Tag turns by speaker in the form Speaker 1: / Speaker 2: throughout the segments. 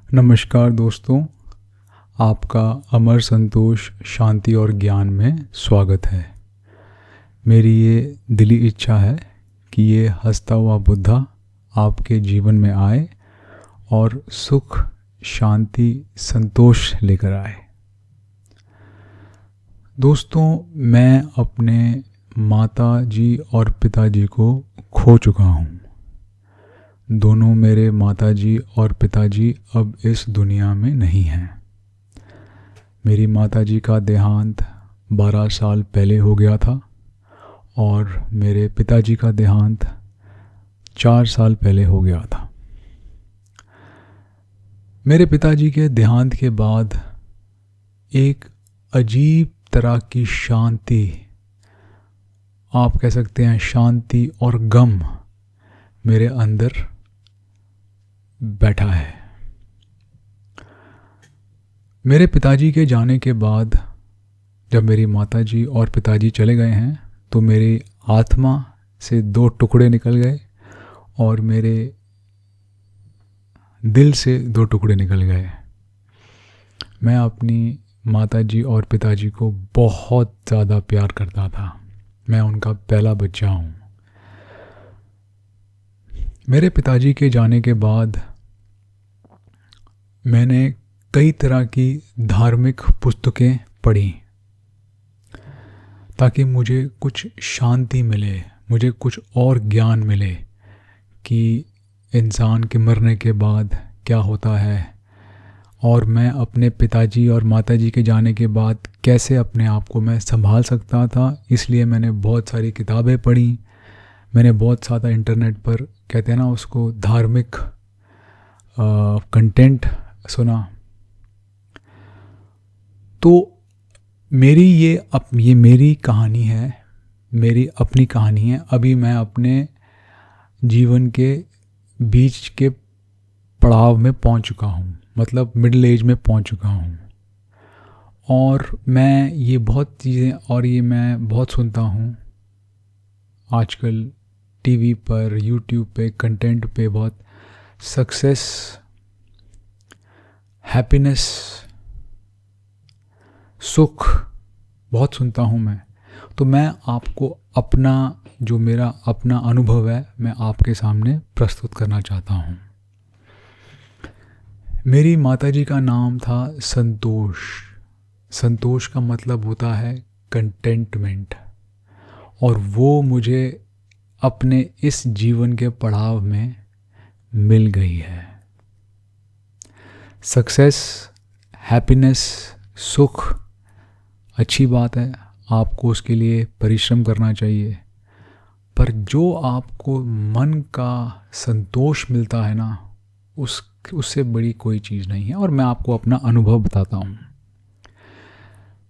Speaker 1: नमस्कार दोस्तों, आपका अमर संतोष, शांति और ज्ञान में स्वागत है। मेरी ये दिली इच्छा है कि ये हंसता हुआ बुद्धा आपके जीवन में आए और सुख, शांति, संतोष लेकर आए। दोस्तों, मैं अपने माता जी और पिताजी को खो चुका हूँ। दोनों मेरे माताजी और पिताजी अब इस दुनिया में नहीं हैं। मेरी माताजी का देहांत 12 साल पहले हो गया था और मेरे पिताजी का देहांत 4 साल पहले हो गया था। मेरे पिताजी के देहांत के बाद एक अजीब तरह की शांति, आप कह सकते हैं शांति और गम मेरे अंदर बैठा है। मेरे पिताजी के जाने के बाद जब मेरी माताजी और पिताजी चले गए हैं तो मेरी आत्मा से 2 टुकड़े निकल गए और मेरे दिल से 2 टुकड़े निकल गए। मैं अपनी माताजी और पिताजी को बहुत ज़्यादा प्यार करता था। मैं उनका पहला बच्चा हूँ। मेरे पिताजी के जाने के बाद मैंने कई तरह की धार्मिक पुस्तकें पढ़ी ताकि मुझे कुछ शांति मिले, मुझे कुछ और ज्ञान मिले कि इंसान के मरने के बाद क्या होता है और मैं अपने पिताजी और माताजी के जाने के बाद कैसे अपने आप को मैं संभाल सकता था। इसलिए मैंने बहुत सारी किताबें पढ़ी। मैंने बहुत सारा इंटरनेट पर, कहते हैं ना उसको, धार्मिक कंटेंट सुना। तो ये मेरी कहानी है, मेरी अपनी कहानी है। अभी मैं अपने जीवन के बीच के पड़ाव में पहुंच चुका हूं, मतलब मिडिल एज में पहुंच चुका हूं। और मैं ये बहुत चीज़ें और ये मैं बहुत सुनता हूं आजकल टीवी पर, यूट्यूब पे, कंटेंट पे, बहुत सक्सेस, हैप्पीनेस, सुख बहुत सुनता हूँ मैं। तो मैं आपको अपना जो मेरा अपना अनुभव है मैं आपके सामने प्रस्तुत करना चाहता हूँ। मेरी माताजी का नाम था संतोष। संतोष का मतलब होता है कंटेंटमेंट, और वो मुझे अपने इस जीवन के पड़ाव में मिल गई है। सक्सेस, हैप्पीनेस, सुख अच्छी बात है, आपको उसके लिए परिश्रम करना चाहिए, पर जो आपको मन का संतोष मिलता है ना, उससे बड़ी कोई चीज़ नहीं है। और मैं आपको अपना अनुभव बताता हूँ।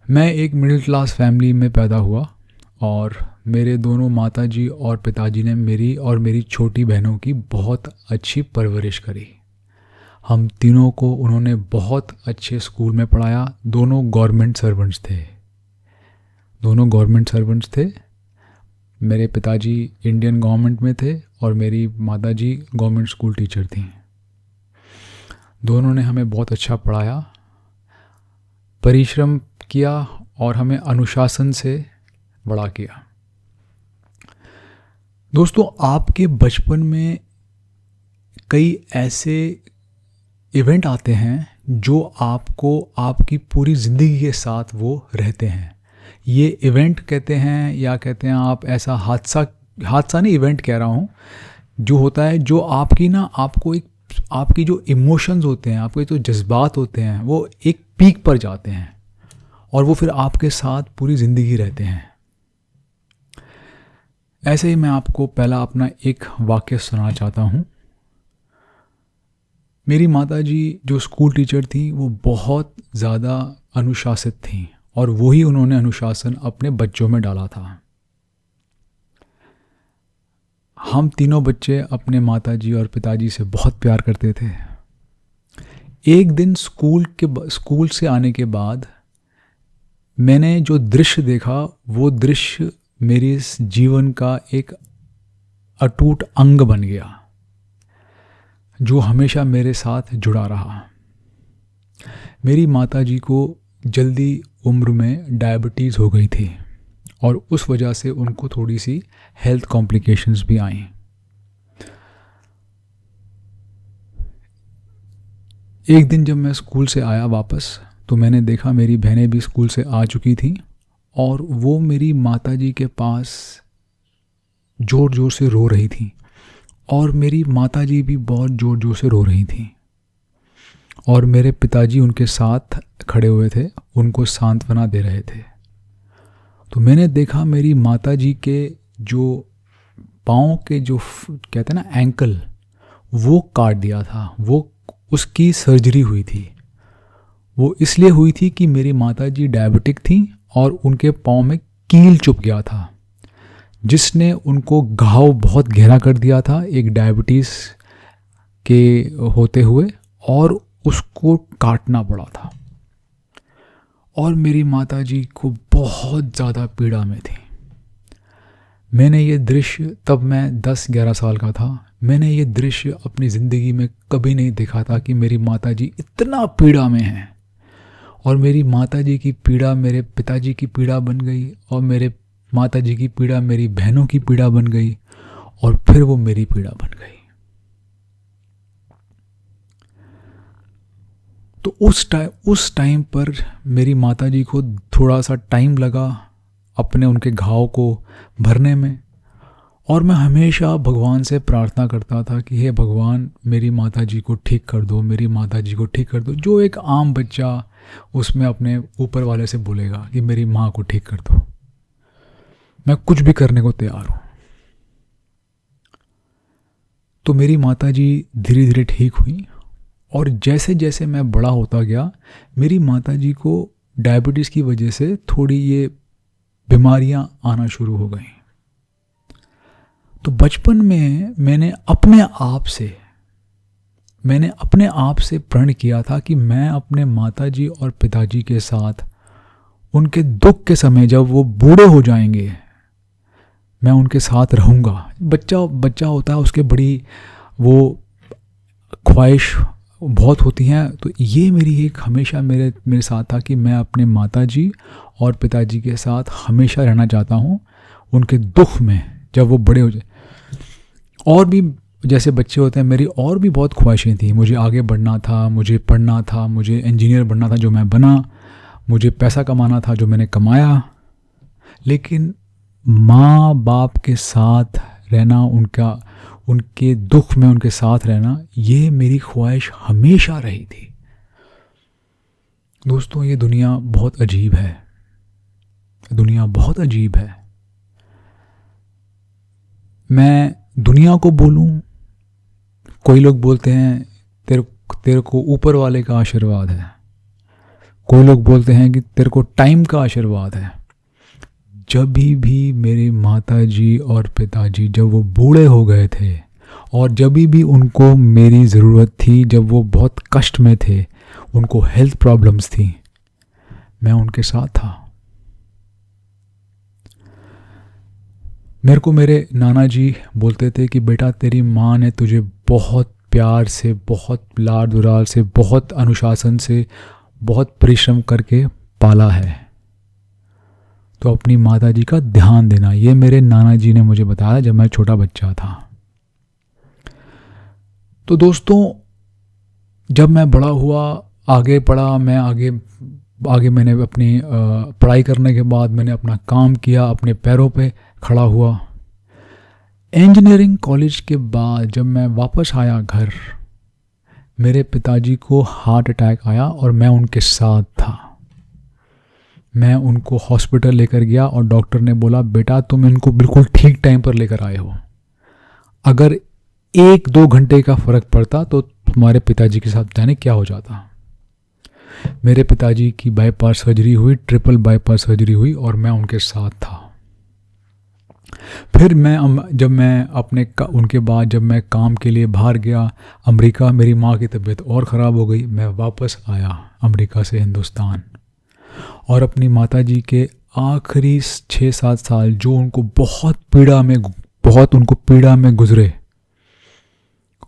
Speaker 1: मैं एक मिडिल क्लास फैमिली में पैदा हुआ और मेरे दोनों माताजी और पिताजी ने मेरी और मेरी छोटी बहनों की बहुत अच्छी परवरिश करी। हम तीनों को उन्होंने बहुत अच्छे स्कूल में पढ़ाया। दोनों गवर्नमेंट सर्वेंट्स थे। मेरे पिताजी इंडियन गवर्नमेंट में थे और मेरी माताजी गवर्नमेंट स्कूल टीचर थी। दोनों ने हमें बहुत अच्छा पढ़ाया, परिश्रम किया और हमें अनुशासन से बड़ा किया। दोस्तों, आपके बचपन में कई ऐसे इवेंट आते हैं जो आपको आपकी पूरी ज़िंदगी के साथ वो रहते हैं। ये इवेंट कहते हैं, या कहते हैं आप ऐसा हादसा नहीं, इवेंट कह रहा हूँ, जो होता है जो आपकी ना, आपको एक, आपकी जो इमोशंस होते हैं, आपके जो जज्बात होते हैं, वो एक पीक पर जाते हैं और वो फिर आपके साथ पूरी ज़िंदगी रहते हैं। ऐसे ही मैं आपको पहला अपना एक वाक्य सुनाना चाहता हूँ। मेरी माताजी जो स्कूल टीचर थी वो बहुत ज़्यादा अनुशासित थी और वही उन्होंने अनुशासन अपने बच्चों में डाला था। हम तीनों बच्चे अपने माताजी और पिताजी से बहुत प्यार करते थे। एक दिन स्कूल से आने के बाद मैंने जो दृश्य देखा, वो दृश्य मेरे इस जीवन का एक अटूट अंग बन गया, जो हमेशा मेरे साथ जुड़ा रहा। मेरी माताजी को जल्दी उम्र में डायबिटीज़ हो गई थी और उस वजह से उनको थोड़ी सी हेल्थ कॉम्प्लिकेशंस भी आई। एक दिन जब मैं स्कूल से आया वापस, तो मैंने देखा मेरी बहनें भी स्कूल से आ चुकी थीं और वो मेरी माताजी के पास ज़ोर ज़ोर से रो रही थी और मेरी माताजी भी बहुत ज़ोर ज़ोर से रो रही थी और मेरे पिताजी उनके साथ खड़े हुए थे, उनको सांत्वना दे रहे थे। तो मैंने देखा मेरी माताजी के जो पाँव के जो कहते हैं ना एंकल, वो काट दिया था। वो उसकी सर्जरी हुई थी। वो इसलिए हुई थी कि मेरी माताजी डायबिटिक थी और उनके पाँव में कील चुभ गया था, जिसने उनको घाव बहुत गहरा कर दिया था एक डायबिटीज़ के होते हुए, और उसको काटना पड़ा था। और मेरी माताजी को बहुत ज़्यादा पीड़ा में थी। मैंने ये दृश्य, तब मैं 10-11 साल का था, मैंने ये दृश्य अपनी ज़िंदगी में कभी नहीं देखा था कि मेरी माताजी इतना पीड़ा में हैं। और मेरी माताजी की पीड़ा मेरे पिताजी की पीड़ा बन गई और मेरे माताजी की पीड़ा मेरी बहनों की पीड़ा बन गई और फिर वो मेरी पीड़ा बन गई। तो उस टाइम पर मेरी माताजी को थोड़ा सा टाइम लगा अपने उनके घाव को भरने में, और मैं हमेशा भगवान से प्रार्थना करता था कि हे भगवान, मेरी माताजी को ठीक कर दो, मेरी माताजी को ठीक कर दो। जो एक आम बच्चा उसमें अपने ऊपर वाले से बोलेगा कि मेरी माँ को ठीक कर दो, मैं कुछ भी करने को तैयार हूँ। तो मेरी माताजी धीरे धीरे ठीक हुई और जैसे जैसे मैं बड़ा होता गया, मेरी माताजी को डायबिटीज़ की वजह से थोड़ी ये बीमारियां आना शुरू हो गई। तो बचपन में मैंने अपने आप से प्रण किया था कि मैं अपने माताजी और पिताजी के साथ उनके दुख के समय, जब वो बूढ़े हो जाएंगे, मैं उनके साथ रहूँगा। बच्चा होता है, उसके बड़ी वो ख्वाहिश बहुत होती हैं। तो ये मेरी एक हमेशा मेरे साथ था कि मैं अपने माताजी और पिताजी के साथ हमेशा रहना चाहता हूँ उनके दुख में, जब वो बड़े हो जाए। और भी जैसे बच्चे होते हैं, मेरी और भी बहुत ख्वाहिशें थी। मुझे आगे बढ़ना था, मुझे पढ़ना था, मुझे इंजीनियर बनना था जो मैं बना, मुझे पैसा कमाना था जो मैंने कमाया। लेकिन माँ बाप के साथ रहना, उनके दुख में उनके साथ रहना, ये मेरी ख्वाहिश हमेशा रही थी। दोस्तों, ये दुनिया बहुत अजीब है, दुनिया बहुत अजीब है। मैं दुनिया को बोलूं, कोई लोग बोलते हैं तेरे को ऊपर वाले का आशीर्वाद है, कोई लोग बोलते हैं कि तेरे को टाइम का आशीर्वाद है। जब भी मेरे माताजी और पिताजी, जब वो बूढ़े हो गए थे और जब भी उनको मेरी ज़रूरत थी, जब वो बहुत कष्ट में थे, उनको हेल्थ प्रॉब्लम्स थी, मैं उनके साथ था। मेरे को मेरे नाना जी बोलते थे कि बेटा, तेरी माँ ने तुझे बहुत प्यार से, बहुत लाड दुलार से, बहुत अनुशासन से, बहुत परिश्रम करके पाला है, तो अपनी माताजी का ध्यान देना। ये मेरे नाना जी ने मुझे बताया जब मैं छोटा बच्चा था। तो दोस्तों, जब मैं बड़ा हुआ, आगे पढ़ा, मैं आगे मैंने अपनी पढ़ाई करने के बाद मैंने अपना काम किया, अपने पैरों पे खड़ा हुआ। इंजीनियरिंग कॉलेज के बाद जब मैं वापस आया घर, मेरे पिताजी को हार्ट अटैक आया और मैं उनके साथ था। मैं उनको हॉस्पिटल लेकर गया और डॉक्टर ने बोला, बेटा तुम इनको बिल्कुल ठीक टाइम पर लेकर आए हो, अगर 1-2 घंटे का फ़र्क पड़ता तो तुम्हारे पिताजी के साथ जाने क्या हो जाता। मेरे पिताजी की बाईपास सर्जरी हुई, ट्रिपल बाईपास सर्जरी हुई और मैं उनके साथ था। फिर उनके बाद जब मैं काम के लिए बाहर गया अमेरिका, मेरी माँ की तबीयत और ख़राब हो गई। मैं वापस आया अमेरिका से हिंदुस्तान और अपनी माताजी के आखिरी 6-7 साल जो उनको बहुत पीड़ा में गुजरे,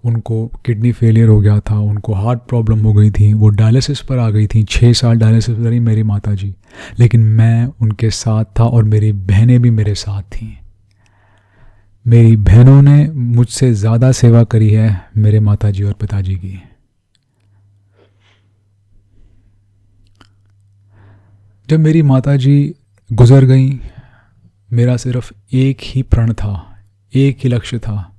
Speaker 1: उनको किडनी फेलियर हो गया था, उनको हार्ट प्रॉब्लम हो गई थी, वो डायलिसिस पर आ गई थी, 6 साल डायलिसिस पर रही मेरी माता जी। लेकिन मैं उनके साथ था और मेरी बहनें भी मेरे साथ थीं। मेरी बहनों ने मुझसे ज़्यादा सेवा करी है मेरे माता जी और पिताजी की। जब मेरी माता जी गुज़र गईं, मेरा सिर्फ एक ही प्रण था, एक ही लक्ष्य था,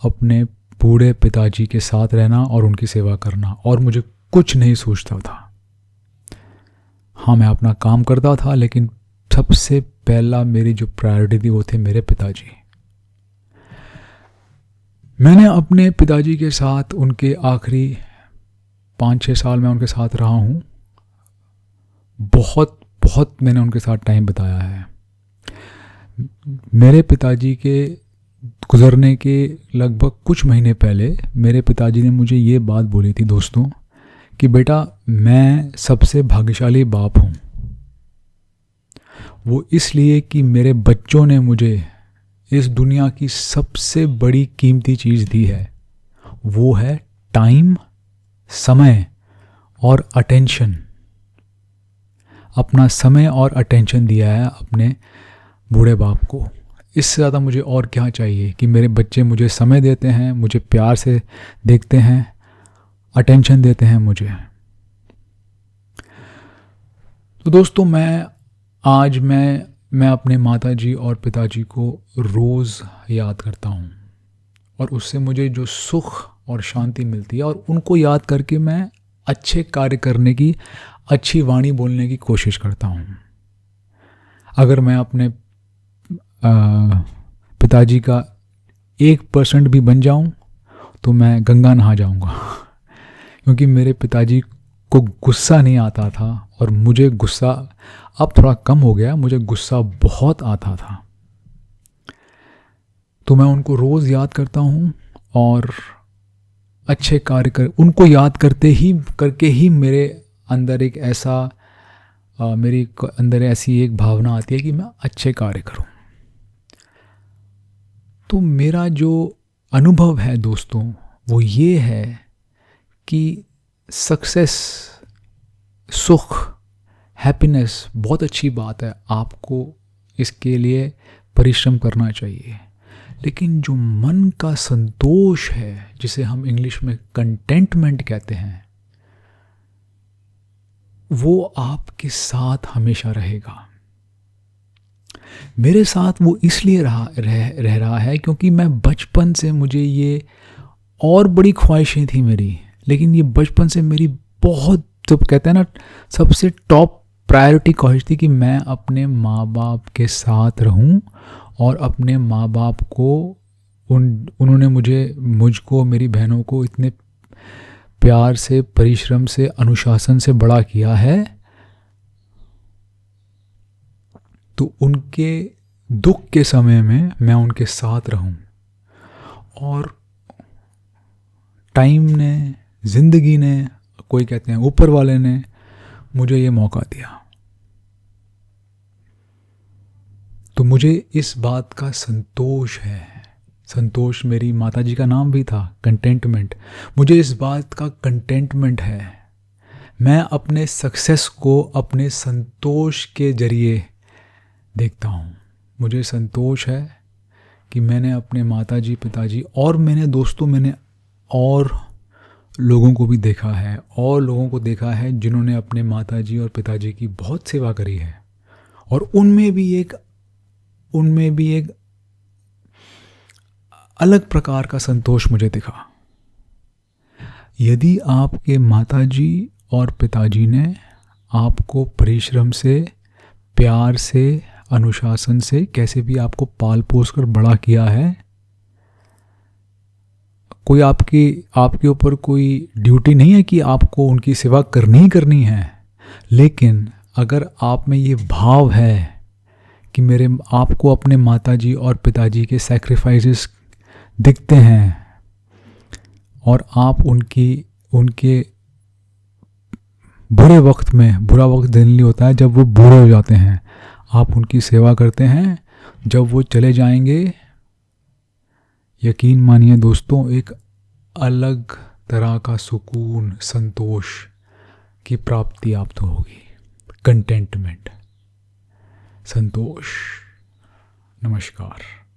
Speaker 1: अपने बूढ़े पिताजी के साथ रहना और उनकी सेवा करना, और मुझे कुछ नहीं सोचता था। हाँ, मैं अपना काम करता था, लेकिन सबसे पहला मेरी जो प्रायोरिटी थी वो थे मेरे पिताजी। मैंने अपने पिताजी के साथ उनके आखिरी 5-6 साल मैं उनके साथ रहा हूँ। बहुत बहुत मैंने उनके साथ टाइम बिताया है। मेरे पिताजी के गुज़रने के लगभग कुछ महीने पहले मेरे पिताजी ने मुझे ये बात बोली थी दोस्तों, कि बेटा, मैं सबसे भाग्यशाली बाप हूँ। वो इसलिए कि मेरे बच्चों ने मुझे इस दुनिया की सबसे बड़ी कीमती चीज़ दी है, वो है टाइम, समय और अटेंशन। अपना समय और अटेंशन दिया है अपने बूढ़े बाप को। इससे ज़्यादा मुझे और क्या चाहिए कि मेरे बच्चे मुझे समय देते हैं, मुझे प्यार से देखते हैं, अटेंशन देते हैं मुझे। तो दोस्तों, आज मैं अपने माताजी और पिताजी को रोज़ याद करता हूँ, और उससे मुझे जो सुख और शांति मिलती है, और उनको याद करके मैं अच्छे कार्य करने की, अच्छी वाणी बोलने की कोशिश करता हूँ। अगर मैं अपने पिताजी का 1% भी बन जाऊँ तो मैं गंगा नहा जाऊँगा, क्योंकि मेरे पिताजी को गुस्सा नहीं आता था, और मुझे गुस्सा अब थोड़ा कम हो गया, मुझे गुस्सा बहुत आता था। तो मैं उनको रोज़ याद करता हूँ, और अच्छे कार्य उनको याद करके ही मेरे अंदर एक ऐसा मेरे अंदर ऐसी एक भावना आती है कि मैं अच्छे कार्य करूँ। तो मेरा जो अनुभव है दोस्तों, वो ये है कि सक्सेस, सुख, हैप्पीनेस बहुत अच्छी बात है, आपको इसके लिए परिश्रम करना चाहिए। लेकिन जो मन का संतोष है, जिसे हम इंग्लिश में कंटेंटमेंट कहते हैं, वो आपके साथ हमेशा रहेगा। मेरे साथ वो इसलिए रह रहा है क्योंकि मैं बचपन से, मुझे ये और बड़ी ख्वाहिशें थी मेरी, लेकिन ये बचपन से मेरी बहुत, जब कहते हैं ना, सबसे टॉप प्रायोरिटी ख्वाहिश थी कि मैं अपने माँ बाप के साथ रहूं, और अपने माँ बाप को उन्होंने मुझको, मेरी बहनों को इतने प्यार से, परिश्रम से, अनुशासन से बड़ा किया है, तो उनके दुख के समय में मैं उनके साथ रहूं। और टाइम ने, ज़िंदगी ने, कोई कहते हैं ऊपर वाले ने मुझे ये मौका दिया। तो मुझे इस बात का संतोष है। संतोष मेरी माताजी का नाम भी था, कंटेंटमेंट। मुझे इस बात का कंटेंटमेंट है। मैं अपने सक्सेस को अपने संतोष के जरिए देखता हूँ। मुझे संतोष है कि मैंने अपने माताजी, पिताजी, और मैंने और लोगों को भी देखा है, और लोगों को देखा है जिन्होंने अपने माताजी और पिताजी की बहुत सेवा करी है, और उनमें भी एक अलग प्रकार का संतोष मुझे दिखा। यदि आपके माताजी और पिताजी ने आपको परिश्रम से, प्यार से, अनुशासन से, कैसे भी आपको पाल पोस कर बड़ा किया है, कोई आपके ऊपर कोई ड्यूटी नहीं है कि आपको उनकी सेवा करनी ही करनी है। लेकिन अगर आप में ये भाव है कि आपको अपने माताजी और पिताजी के सैक्रिफाइसेस दिखते हैं, और आप उनके बुरे वक्त में, बुरा वक्त जनरली होता है जब वो बूढ़े हो जाते हैं, आप उनकी सेवा करते हैं, जब वो चले जाएंगे, यकीन मानिए दोस्तों, एक अलग तरह का सुकून, संतोष की प्राप्ति आपको होगी। कंटेंटमेंट, संतोष। नमस्कार।